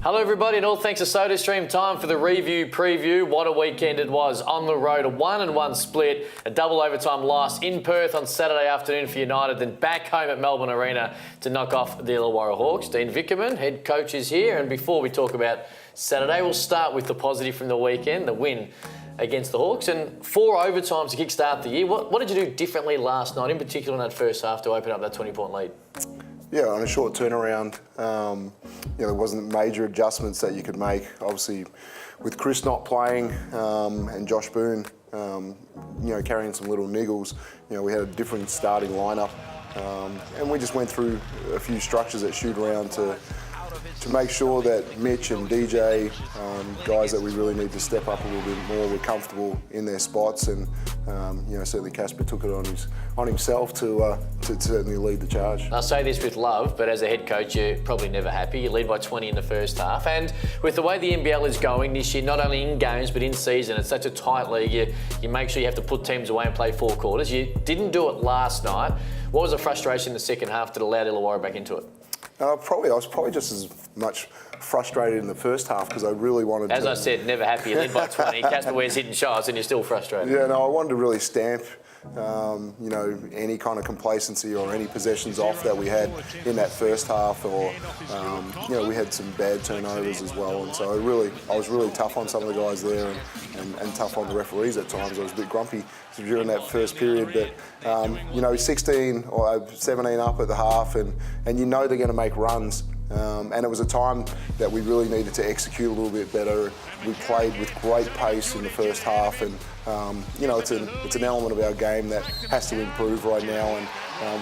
Hello everybody, and all thanks to SodaStream. Time for the review preview. What a weekend it was. On the road, a 1-1 split, a double overtime loss in Perth on Saturday afternoon for United, then back home at Melbourne Arena to knock off the Illawarra Hawks. Dean Vickerman, head coach, is here, and before we talk about Saturday, we'll start with the positive from the weekend, the win against the Hawks, and 4 overtimes to kickstart the year. What did you do differently last night, in particular in that first half, to open up that 20-point lead? Yeah, on a short turnaround, there wasn't major adjustments that you could make. Obviously, with Chris not playing and Josh Boone, carrying some little niggles, we had a different starting lineup, and we just went through a few structures at shoot around to make sure that Mitch and DJ, guys that we really need to step up a little bit more, were comfortable in their spots, and certainly Casper took it on himself to certainly lead the charge. I'll say this with love, but as a head coach, you're probably never happy. You lead by 20 in the first half, and with the way the NBL is going this year, not only in games but in season, it's such a tight league. You make sure you have to put teams away and play 4 quarters. You didn't do it last night. What was the frustration in the second half that allowed Illawarra back into it? I was probably just as much frustrated in the first half because I really wanted to... As I said, never happy. You lead by 20. Casper wears hitting shots and you're still frustrated. Yeah, no, I wanted to really stamp, any kind of complacency or any possessions off that we had in that first half, or, we had some bad turnovers as well. And so I was really tough on some of the guys there and tough on the referees at times. I was a bit grumpy during that first period, but 16 or 17 up at the half, and they're going to make runs. And it was a time that we really needed to execute a little bit better. We played with great pace in the first half, and it's an element of our game that has to improve right now. And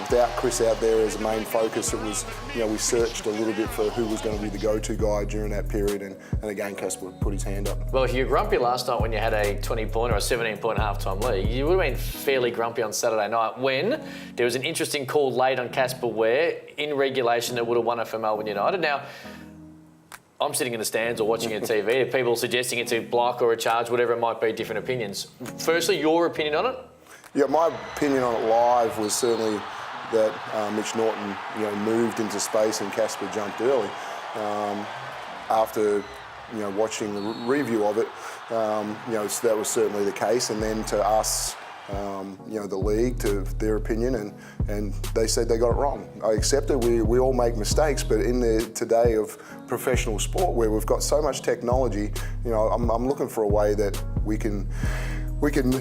without Chris out there as a main focus, it was we searched a little bit for who was going to be the go-to guy during that period, and again Casper put his hand up. Well, if you were grumpy last night when you had a 20-point or a 17-point half-time lead, you would have been fairly grumpy on Saturday night when there was an interesting call late on Casper Ware in regulation that would have won it for Melbourne United. Now, I'm sitting in the stands or watching it on TV. If people suggesting it's a block or a charge, whatever it might be, different opinions. Firstly, your opinion on it? Yeah, my opinion on it live was certainly that Mitch Norton, moved into space and Casper jumped early. After, watching the review of it, so that was certainly the case. And then to us, the league, to their opinion, and they said they got it wrong. I accept it. We all make mistakes, but in the today of professional sport where we've got so much technology, I'm looking for a way that we can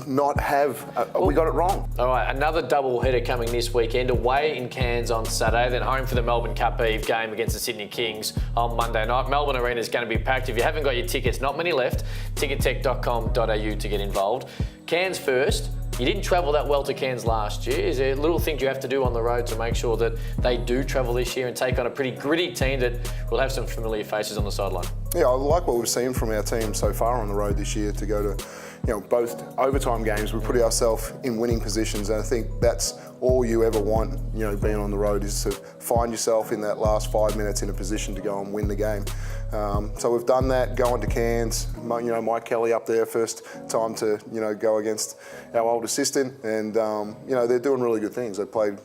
not have, we got it wrong. All right, another double header coming this weekend, away in Cairns on Saturday, then home for the Melbourne Cup Eve game against the Sydney Kings on Monday night. Melbourne Arena is going to be packed. If you haven't got your tickets, not many left, tickettech.com.au to get involved. Cairns first. You didn't travel that well to Cairns last year. Is there little things you have to do on the road to make sure that they do travel this year and take on a pretty gritty team that will have some familiar faces on the sideline? Yeah, I like what we've seen from our team so far on the road this year to go to both overtime games. We put ourselves in winning positions, and I think that's all you ever want, being on the road, is to find yourself in that last 5 minutes in a position to go and win the game. So we've done that, going to Cairns. Mike Kelly up there, first time to, go against our old assistant, and, they're doing really good things. They played,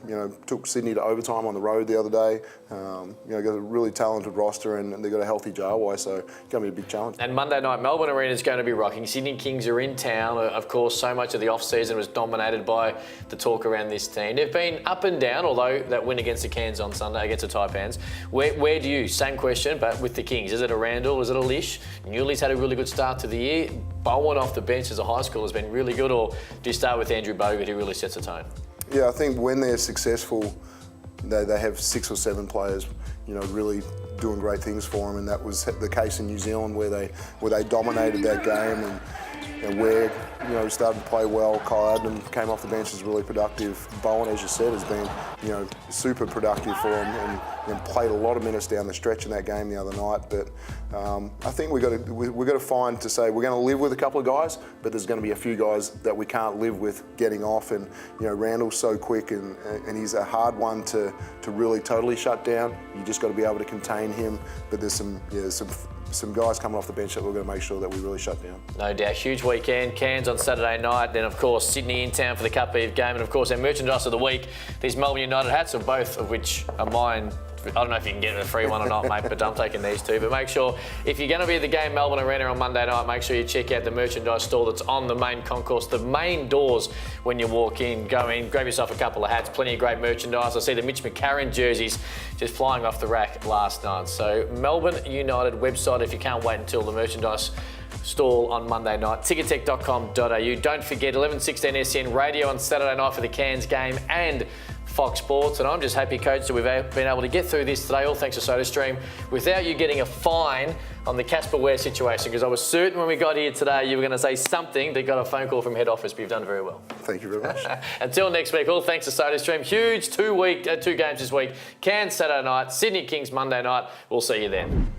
took Sydney to overtime on the road the other day. Got a really talented roster, and they've got a healthy Jarway, so it's going to be a big challenge. And Monday night, Melbourne Arena is going to be rocking. Sydney Kings are in town. Of course, so much of the off-season was dominated by the talk around this team. They've been up and down, although that win against the Cairns on Sunday against the Taipans. Where do you, same question, but with the Kings, is it a Randall, is it a Lish? Newley's had a really good start to the year. Bowen off the bench as a high school has been really good, or do you start with Andrew Bogut, who really sets the tone? Yeah, I think when they're successful, they have 6 or 7 players, really doing great things for them, and that was the case in New Zealand where they dominated that game, and where started to play well. Kyle Adnam came off the bench, was really productive. Bowen, as you said, has been super productive for him, and played a lot of minutes down the stretch in that game the other night. But I think we've got to find to say we're going to live with a couple of guys, but there's going to be a few guys that we can't live with getting off. And Randall's so quick, and he's a hard one to really totally shut down. You just got to be able to contain him. But there's some guys coming off the bench that we're going to make sure that we really shut down. No doubt. Huge weekend. Cairns on Saturday night. Then, of course, Sydney in town for the Cup Eve game. And, of course, our merchandise of the week, these Melbourne United hats, both of which are mine I don't know if you can get a free one or not, mate, but I'm taking these two. But make sure, if you're going to be at the game, Melbourne Arena on Monday night, make sure you check out the merchandise store that's on the main concourse, the main doors when you walk in. Go in, grab yourself a couple of hats, plenty of great merchandise. I see the Mitch McCarron jerseys just flying off the rack last night. So Melbourne United website, if you can't wait until the merchandise stall on Monday night, tickettech.com.au. Don't forget 11:16 SEN radio on Saturday night for the Cairns game and Fox Sports. And I'm just happy, Coach, that we've been able to get through this today, all thanks to SodaStream, without you getting a fine on the Casper wear situation, because I was certain when we got here today you were going to say something that got a phone call from head office, but you've done very well. Thank you very much. Until next week, all thanks to SodaStream. Huge two games this week. Cairns Saturday night, Sydney Kings Monday night. We'll see you then.